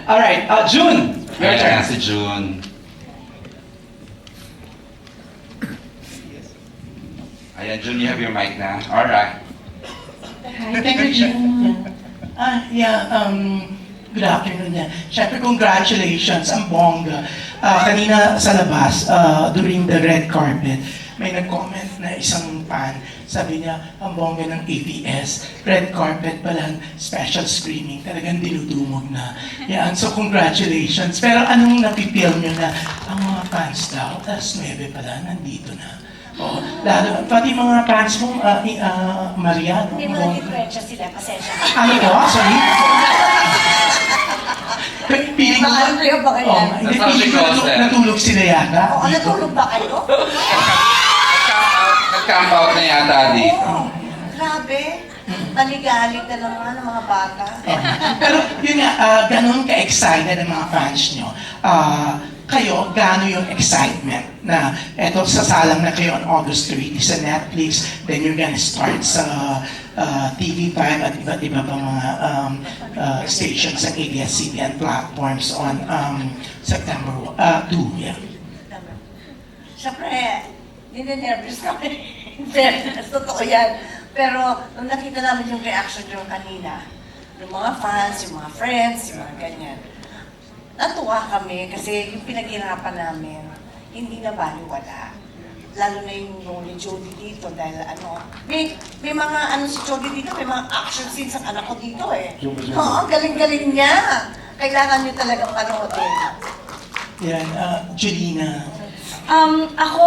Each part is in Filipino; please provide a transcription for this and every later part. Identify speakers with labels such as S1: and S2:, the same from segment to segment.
S1: Alright, June! Your turn.
S2: Ayan, si June. Ayan, June, you have your mic na. Alright.
S3: Hi, thank you, June. Good afternoon. Siyempre, congratulations, ang bongga. Kanina sa labas, during the red carpet, may nag-comment na isang fan. Sabi niya, ang bongga ng ABS, red carpet pa lang, special screening, talagang dinudumog na. Yan, so congratulations. Pero anong napipil niyo na ang mga fans daw, alas 9 pala, nandito na. Oh, lalo, pati mga fans mo, Maria, no?
S4: May mga diferensya sila, pasensya.
S3: Ano po? Sorry? Piling ko,
S4: Andrea ba kayo?
S3: hindi, piling ko natulog sila yata.
S4: Oo, natulog ba kayo?
S2: Nag-camp out na yata dito.
S4: Oo, grabe. Naligalig na naman ng mga bata.
S3: Pero yun nga, ganun ka-excited ang mga fans nyo. Kayo, gaano yung excitement na eto, sasalang na kayo on August 30 sa Netflix, then you're gonna start sa TV5 at iba't iba pa mga stations sa ABS-CBN platforms on September 2. Yeah.
S4: Siyempre, nininervous kami. Fairness, totoo yan. Pero nung nakita namin yung reaction nyo kanina, yung mga fans, yung mga friends, yung mga ganyan, natuwa kami kasi yung pinaghirapan namin, hindi na baliwala. Lalo na yung role ni Jodie dito dahil may mga si Jodie dito, may mga action scenes ang anak ko dito eh. Oo, ang galing-galing niya. Kailangan nyo talagang panoodin.
S3: Yan, Julina.
S5: Ako,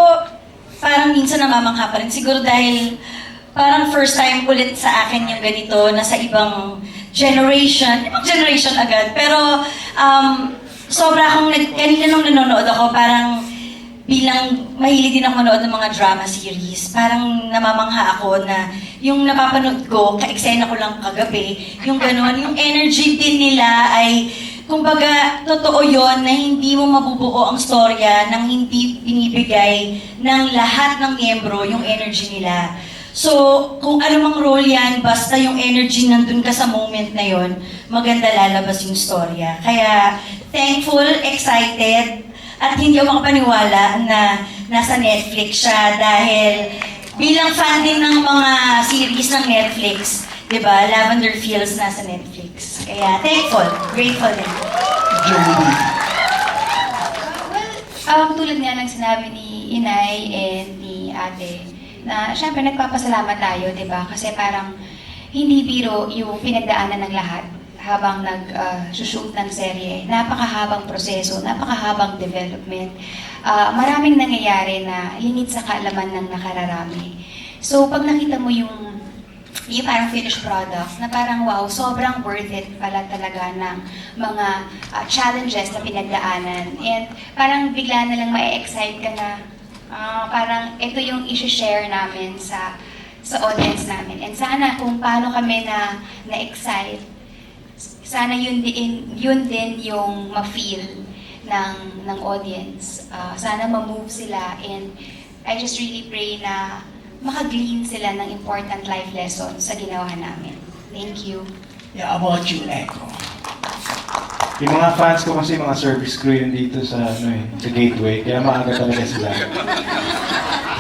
S5: parang minsan namamangha pa rin. Siguro dahil parang first time ulit sa akin yung ganito na sa ibang generation agad. Pero sobra akong, kanina nung nanonood ako, parang bilang mahilig din ako manood ng mga drama series, parang namamangha ako na yung napapanood ko, ka-eksena ko lang kagabi, yung gano'n, yung energy din nila ay, kumbaga, totoo yon na hindi mo mabubuo ang storya nang hindi binibigay ng lahat ng miyembro yung energy nila. So, kung anumang role yan, basta yung energy nandun ka sa moment na yon, maganda lalabas yung storya. Kaya, thankful, excited, at hindi ako makapaniwala na nasa Netflix siya dahil bilang fan din ng mga series ng Netflix, di ba? Lavender Fields nasa Netflix. Kaya, thankful, grateful din.
S3: Jodie.
S6: Tulad nga ng sinabi ni Inay and ni Ate, na syempre nagpapasalamat tayo, di ba? Kasi parang hindi biro yung pinagdaanan ng lahat habang nag-shoot ng serye. Napakahabang proseso, napakahabang development. Maraming nangyayari na lingid sa kaalaman ng nakararami. So pag nakita mo yung parang finished product, na parang wow, sobrang worth it pala talaga ng mga challenges na pinagdaanan. And parang bigla na lang ma-excite ka na parang ito yung isi-share namin sa audience namin. And sana kung paano kami na-excite, sana yun din yung ma-feel ng audience. Sana ma-move sila, and I just really pray na maka-glean sila ng important life lessons sa ginawa namin. Thank you.
S3: Yeah, about you, Echo.
S7: Yung mga fans ko kasi mga service crew yun dito sa sa Gateway, kaya maaga talaga sila.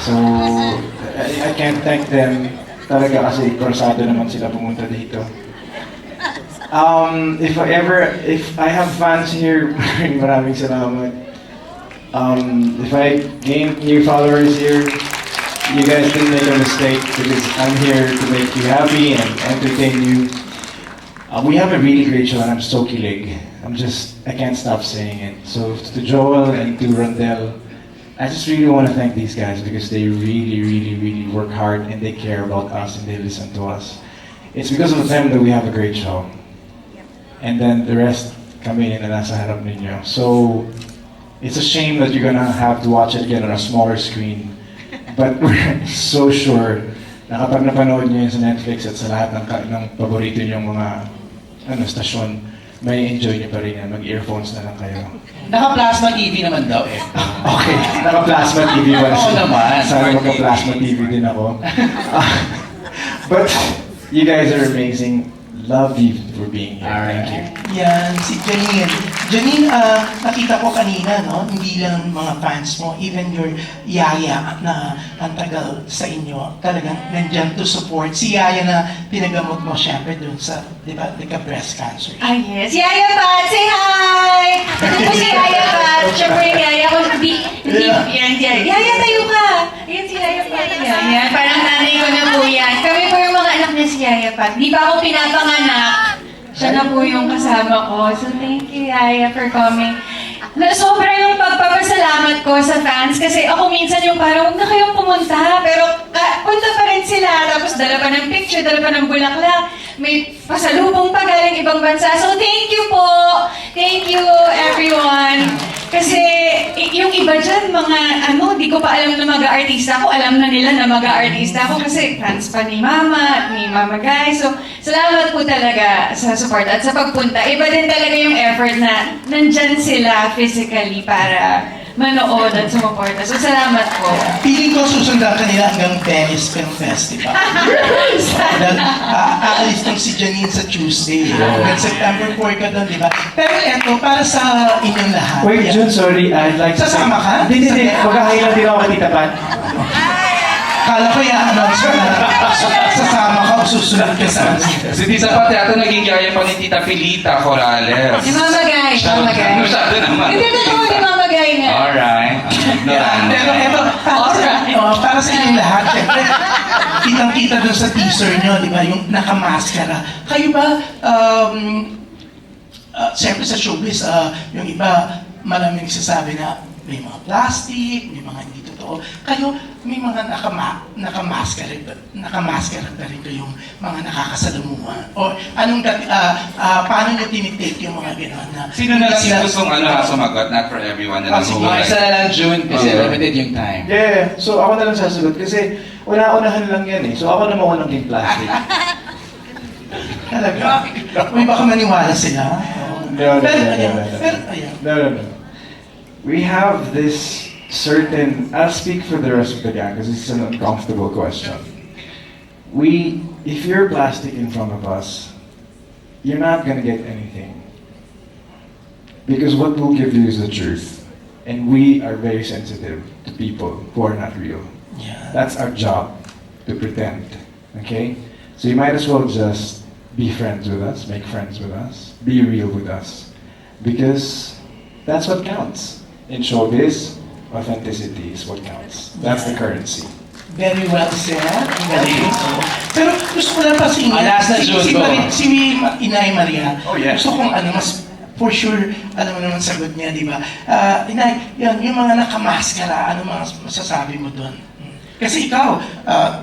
S7: So, I can't thank them talaga kasi korsado naman sila pumunta dito. If I have fans here, maraming salamat. If I gain new followers here, you guys didn't make a mistake because I'm here to make you happy and entertain you. We have a really great show and I'm so kilig. I can't stop saying it. So to Joel and to Rondell, I just really want to thank these guys because they really, really, really work hard and they care about us and they listen to us. It's because of them that we have a great show. And then the rest kami na nasa harap ninyo. So it's a shame that you're gonna have to watch it again on a smaller screen. But we're so sure na kapag napanood nyo yun sa Netflix at sa lahat ng paborito nyong mga stasyon, may enjoy nyo pa rin yan. Mag-earphones na lang kayo.
S1: Naka-plasma TV naman daw eh.
S7: Okay, naka-plasma TV ba?
S1: Oo naman.
S7: Sana magka-plasma TV din ako. But you guys are amazing. love you for being here. Thank you.
S3: Yan, si Janine. Janine, nakita ko kanina, no? Hindi lang mga fans mo, even your yaya na ang tagal sa inyo, talagang nandyan to support. Si yaya na pinagamot mo, syempre, dun sa, di ba, breast cancer.
S6: Ah, yes. Yaya Pat, say hi! Ito po si Yaya Pat. Siyempre yung Yaya ko, yan, Yaya, tayo ka! Ayan si Yaya Pat. Yan, parang nanay ko na po yan. Kami po yung mga anak niya si Yaya Pat. Di pa ako pinapanganak. Siya na po yung kasama ko. So thank you, Yaya, for coming. Sobra yung pagpapasalamat ko sa fans kasi ako minsan yung parang huwag na kayong pumunta pero punta pa rin sila tapos dala pa ng picture, dala pa ng bulaklak, may pasalubong pa galing ibang bansa. So thank you po! Thank you everyone! Kasi yung iba dyan, mga di ko pa alam na mag-aartista ako, alam na nila na mag-aartista ako kasi fans pa ni Mama at ni Mama Guy. So salamat po talaga sa support at sa pagpunta. Iba din talaga yung effort na nandyan sila physically para manood at sumuporta. So, salamat po.
S3: Feeling ko susundan ka nila hanggang Venice Film Festival. Dahil aalis tong si Janine sa Tuesday. Hanggang September 4 ka doon, di ba? Pero eto, para sa inyong lahat.
S7: Wait, Jun, sorry. I'd like to
S3: Sasama ka?
S7: Hindi. Magkakaila din ako kay Tita Pat.
S3: Kala ko i-announce ko na sasama ka o susunod ka sa
S2: Si Tita Pat yata naging gaya pa ni Tita Pilita Corrales.
S6: Di Mama Guy. Mama Guy.
S2: Masyado naman.
S6: Hindi totoo ni Mama Guy nga.
S2: Alright.
S3: Pero eto, para sa inyong lahat, syempre, kitang-kita doon sa teaser nyo, di ba, yung nakamaskara. Kayo ba, syempre sa showbiz, yung iba, maraming nagsasabi na may mga plastic, may mga hindi totoo. Kayo, may mga nakamaskara ba rin yung mga nakakasalamuhan? O anong, paano nyo tinitake yung mga gano'n na...
S2: Sino na lang yung gustong sumagot? Not for everyone na lang
S1: Sige,
S2: huwag.
S1: isa na lang June kasi limited yung time.
S7: Yeah, so ako na lang sasagot kasi una-unahan lang yan eh. So ako na maunang king plastic.
S3: Talaga? May baka maniwala sila?
S7: No.
S3: Pero, ayan.
S7: No. We have this certain, I'll speak for the rest of the gang because it's an uncomfortable question. If you're plastic in front of us, you're not gonna get anything. Because what we'll give you is the truth. And we are very sensitive to people who are not real.
S3: Yeah.
S7: That's our job, to pretend, okay? So you might as well just be friends with us, make friends with us, be real with us. Because that's what counts. In showbiz, authenticity is what counts. That's the currency.
S3: Very well said. Ang galing. Pero gusto ko lang pa si
S1: Last na June ko.
S3: si Inay Maria.
S2: Oh, yeah.
S3: Gusto kong mas for sure, alam mo naman sagot niya, di ba? Inay, yung mga nakamaskara, ano mga masasabi mo doon? Kasi ikaw,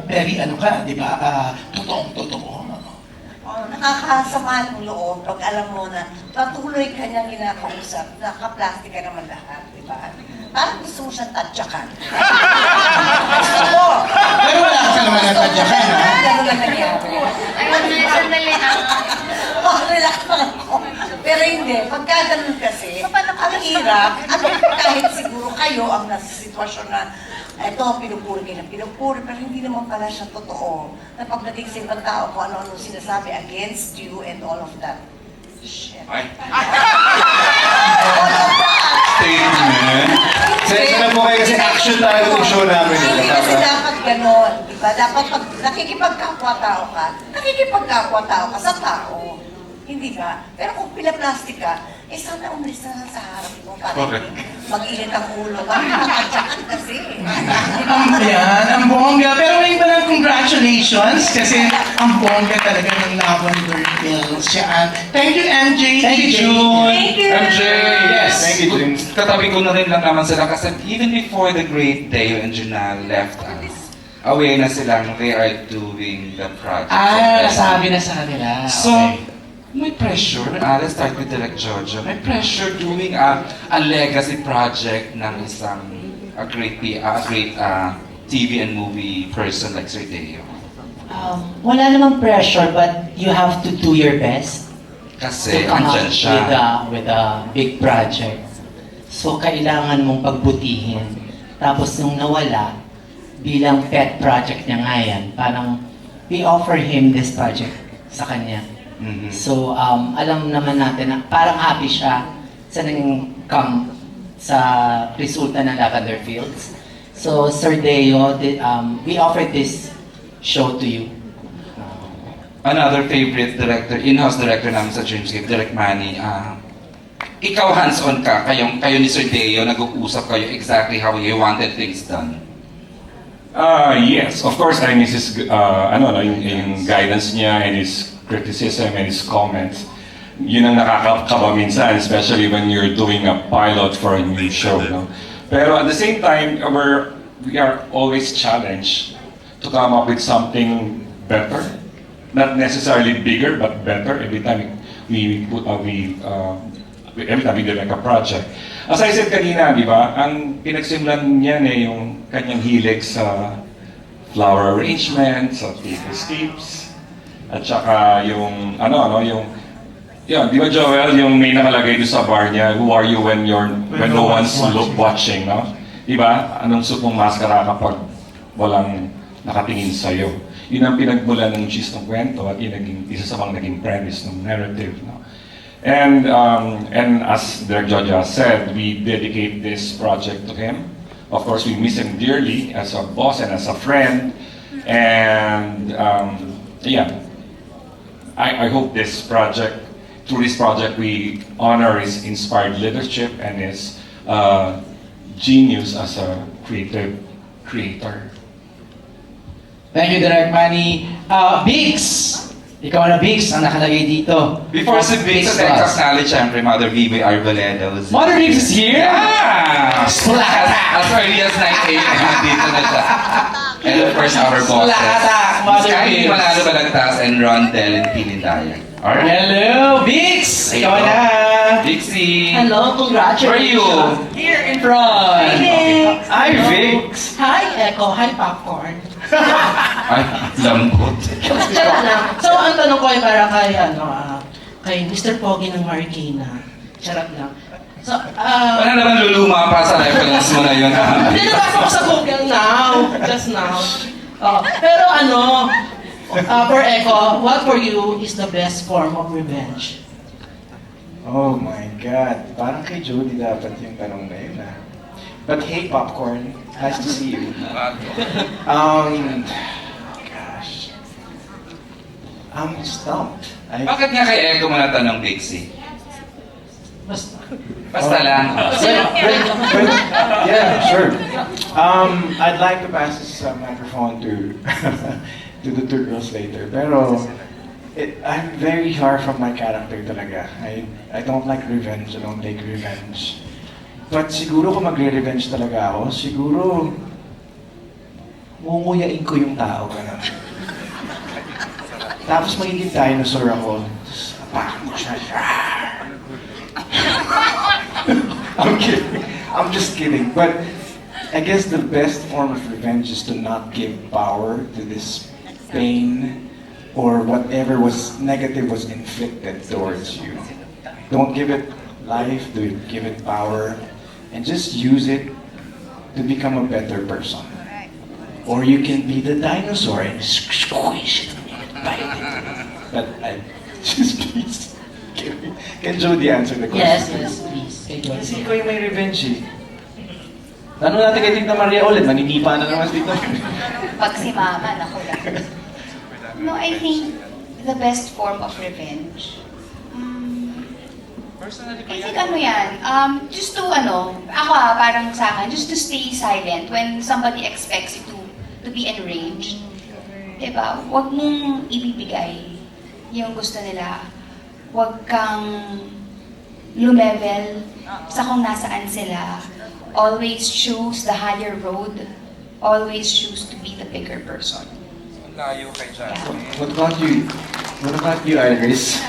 S3: very di ba? Totoong-totoo.
S4: Nakakasama ng loob pag alam mo na patuloy ka niyang kinakausap, nakaplastic ka naman lahat, di ba? Parang gusto mo siyang tadyakan. Gusto mo!
S3: Pero wala ka naman natadyakan, ha?
S4: Ganun lang nangyari.
S6: Sandali lang.
S4: Relax lang ako. Pero hindi, pagka ganun kasi, ang hirap, kahit siguro kayo ang nasa sitwasyon na ito, pinupuri kayo ng pinupuri, pero hindi naman pala siya totoo. Na pagdating sa ibang tao, kung ano-ano sinasabi against you and all of that. Shit.
S2: Ay,
S4: All of that.
S2: statement.
S7: Sensya na po kayo kasi action tayo itong show namin.
S4: Hindi kasi dapat gano'n, di ba? Dapat pag nakikipagkapwa-tao ka sa tao. Hindi ba? Pero kung pinaplastic ka, sana umalis na lang sa harap mo para
S2: Correct.
S4: mag-init ang ulo. Makakatsakan kasi.
S3: Ang bongga. Pero may iba lang congratulations kasi ang bongga talaga ng Lavender Hills. Yan. Thank you, MJ.
S1: Thank you, June.
S6: Thank you.
S2: MJ!
S1: Yes.
S7: Thank you, Jun.
S2: Katabi ko na rin lang naman sila kasi even before the great Deo and Junal left us, aware na silang they are doing the project.
S1: Nasabi na sa kanila.
S2: So,
S1: Okay.
S2: may pressure. Let's start with Direct Jojo. May pressure doing a legacy project ng isang great TV and movie person like Sir Deo.
S8: Wala namang pressure, but you have to do your best
S2: Kasi
S8: to come
S2: andyan
S8: up
S2: siya.
S8: with a big project. So, kailangan mong pagbutihin. Tapos nung nawala, bilang pet project niya nga yan, parang we offer him this project sa kanya.
S2: Mhm.
S8: So, alam naman natin na parang happy siya sa naging sa resulta ng Lavender Fields. So, Sir Deo, we offered this show to you.
S2: Another favorite director, in-house director namin sa Dreamscape, Direk Manny. Ikaw hands-on ka, kayo ni Sir Deo, nag-uusap kayo exactly how you wanted things done.
S9: Yes, of course I miss his yung guidance niya and his criticism and his comments. Yun ang nakakakaba minsan, especially when you're doing a pilot for a new show. No? Pero at the same time, we are always challenged to come up with something better. Not necessarily bigger, but better every time every time we direct a project. As I said kanina, di ba, ang pinagsimulan niyan yung kanyang hilig sa flower arrangement, sa tapes, at saka yung, di ba Joel, yung may nakalagay doon sa bar niya, who are you when no one's watching, no? Di ba? Anong supong maskara kapag walang nakatingin sa'yo? Yun ang pinagmulan ng gist ng kwento at yun isa sa mga naging premise ng narrative, no? And as Direk Jojo said, we dedicate this project to him. Of course, we miss him dearly as a boss and as a friend. And I hope through this project, we honor his inspired leadership and his genius as a creator.
S1: Thank you, Direk Manny. Biggs! Ikaw na, Biggs, ang nakalagay dito.
S2: Before si Biggs,
S1: Biggs
S2: let's
S1: was.
S2: acknowledge siyempre Mother Vivi Arboledo.
S1: Mother Biggs is here?
S2: Yeah!
S1: Splatak!
S2: As early as 9 a.m. nandito na siya. And of course, our bosses.
S1: Splatak, Mother
S2: Sky
S1: Biggs.
S2: Manalo Balagtas and Ron Del and Pinindayan. Alright?
S1: Hello, Biggs! Ikaw na!
S2: Dixie!
S3: Hello, congratulations.
S2: Where are you?
S1: Here in front!
S3: Biggs.
S1: Hi, Biggs!
S3: Hi, Echo. Hi, Popcorn.
S2: Ay, lambot.
S3: Joke lang. So, ang tanong ko ay para kay Mr. Pogi ng Marikina. Charot lang. So,
S2: Wala naman luluma pa sa reference mo na yun.
S3: hindi nabasa ko sa Google now. Just now. Pero for Echo, what for you is the best form of revenge?
S7: Oh my God. Parang kay Jody dapat yung tanong na yun, ah. But hey, Popcorn. Nice to see you. Gosh. I'm stumped.
S2: Bakit nga kay Echo mo natanong, Dixie?
S3: Basta.
S2: Basta lang.
S7: Yeah, sure. I'd like to pass this microphone to to the two girls later. Pero I'm very far from my character talaga. I don't like revenge. I don't take revenge. But siguro kung magre-revenge talaga ako, siguro ngunguyain ko yung tao. Ganun. Tapos magiging dinosaur ako. Tapos apakan ko siya. I'm kidding. I'm just kidding. But I guess the best form of revenge is to not give power to this pain or whatever was negative was inflicted towards you. Don't give it life, give it power, and just use it to become a better person. Or you can be the dinosaur and squish it and bite it. But just please, can Jody answer the question?
S3: Yes, please. Kay Joy.
S7: Kasi ikaw yung may revenge eh. Tanong natin kay Tita Maria ulit, maninipa na naman dito.
S6: Pag si Mama, naku lang. No, I think the best form of revenge. I think just to parang sa akin, just to stay silent when somebody expects you to be enraged. Diba? Huwag mong ibibigay yung gusto nila. Huwag kang lumevel sa kung nasaan sila. Always choose the higher road. Always choose to be the bigger person.
S2: Layo kay Jasmine.
S7: What about you? What about you, Iris?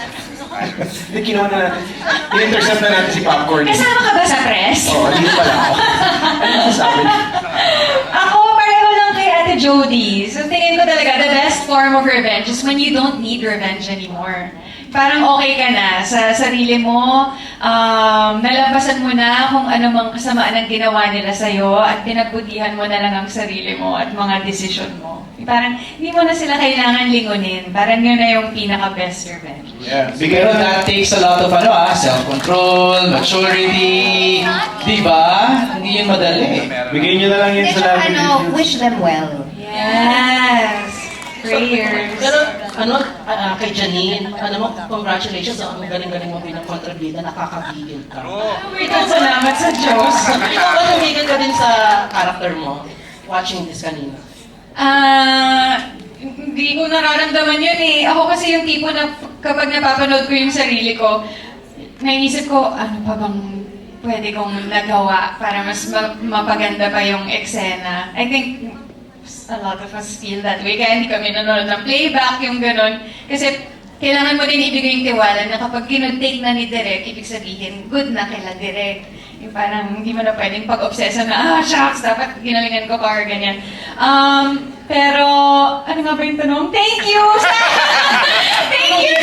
S7: Hindi, kinuha na natin. In-intercept na natin si Popcorn.
S5: Kasama ka ba sa press?
S7: Oo, dito pala ako. Ano masasabi?
S5: Ako, pareho lang kay Ate Jody. So tingin ko talaga, the best form of revenge is when you don't need revenge anymore.
S10: parang okay ka na sa sarili mo, nalampasan mo na kung ano mang kasamaan ang ginawa nila sa'yo at pinagbutihan mo na lang ang sarili mo at mga desisyon mo. Parang hindi mo na sila kailangan lingunin. Parang yun na yung pinaka-best revenge.
S1: Yeah. Pero that takes a lot of self-control, maturity, di ba? Hindi yun madali.
S7: Bigay nyo na lang yun
S6: Medyo
S7: sa labi.
S6: wish them well.
S10: Yes! Prayers.
S11: Pero kay Janine, congratulations, ang galing-galing mo bilang kontrabida, nakakagigil ka.
S10: Ikaw, salamat sa Diyos.
S11: Ikaw ba tumigil ka din sa character mo, watching this kanina?
S10: Hindi ko nararamdaman yun eh. Ako kasi yung tipo na kapag napapanood ko yung sarili ko, naisip ko, ano pa bang pwede kong nagawa para mas mapaganda pa yung eksena. I think a lot of us feel that way. Kaya hindi kami nanonood ng playback, yung gano'n. Kasi kailangan mo din ibigay yung tiwala na kapag kinutake na ni Direk, ibig sabihin, good na kila Direk. Yung parang hindi mo na pwedeng pag-obsesa na, shucks, dapat ginalingan ko pa or ganyan. Pero, ano nga ba yung tanong? Thank you! Thank you!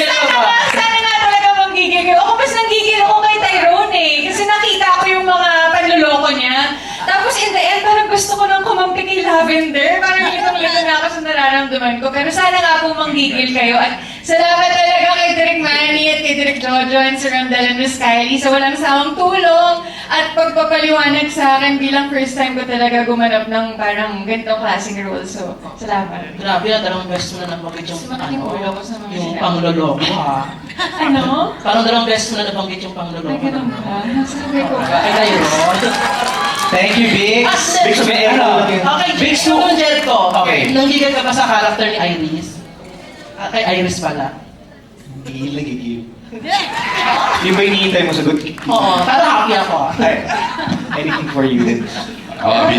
S10: Sana nga talaga manggigil kayo. Ako mas nanggigil ako kay Tyrone eh. Kasi nakita ko yung mga panluloko niya. Tapos in the end, parang gusto ko nang kumampi kay Lavender. Parang litong-litong na ako sa nararamdaman ko. Pero sana nga po manggigil kayo. At salamat talaga kay Direk Manny at kay Direk Jojo and Sir Rondel and Miss Kylie sa walang sawang tulong at pagpapaliwanag sa akin bilang first time ko talaga gumanap ng parang ganitong klaseng role. So, salamat.
S11: Grabe na, dalawang beses mo na nabanggit yung,
S10: Makikipulo ko sa mga
S11: yung
S10: sinabi.
S11: pangloloko ha.
S10: Ano?
S11: Parang dalawang beses mo na nabanggit yung pangloloko.
S10: Ay, ganun ba? Sabi ko ba?
S11: Bakit tayo?
S1: Thank you, Bix. Bix, may ano?
S11: Okay,
S1: Bix,
S11: Bix, Jericho.
S1: Okay.
S11: Nanggigil ka ba sa character ni Iris? Kay Iris pala.
S7: Hindi nagigil. Yung ba hinihintay mo sagot?
S11: Oo, parang happy ako.
S7: Anything for you.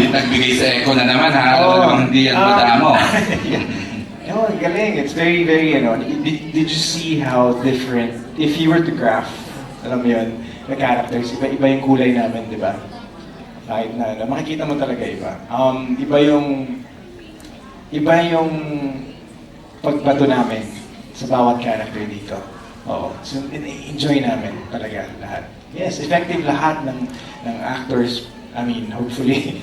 S2: Nagbigay sa echo na naman ha. Alam mo
S7: Oo.
S2: namang hindi yan madamo.
S7: No, ang galing. It's very, very, did you see how different, if you were to graph, alam mo yun, the characters, iba yung kulay namin, di ba? Kahit na, makikita mo talaga iba. Iba yung pagbato namin sa bawat character dito. Oo. So, enjoy namin talaga lahat. Yes, effective lahat ng actors. I mean, hopefully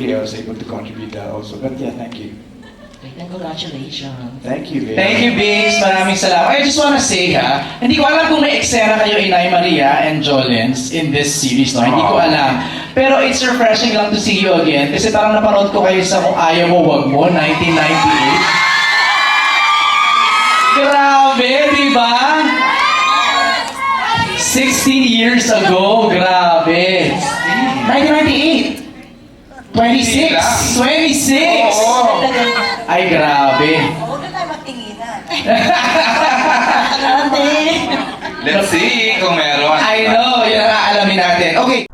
S7: I was able to contribute also. But yeah, thank you.
S11: And congratulations.
S7: Thank you, babe.
S1: Thank you, Bix. Maraming salamat. I just wanna say hindi ko alam kung may eksena kayo Inay Maria and Jolens in this series, no? Hindi ko alam. Pero it's refreshing lang to see you again kasi parang napanood ko kayo sa Kung Ayaw Mo, Wag Mo, 1998. Grabe, di ba? 16 years ago, grabe. 1998. 26! 26!
S2: Oo.
S1: Ay, grabe.
S4: Huwag na tayo magtinginan.
S2: Let's see kung meron.
S1: I know, yun ang aalamin natin. Okay.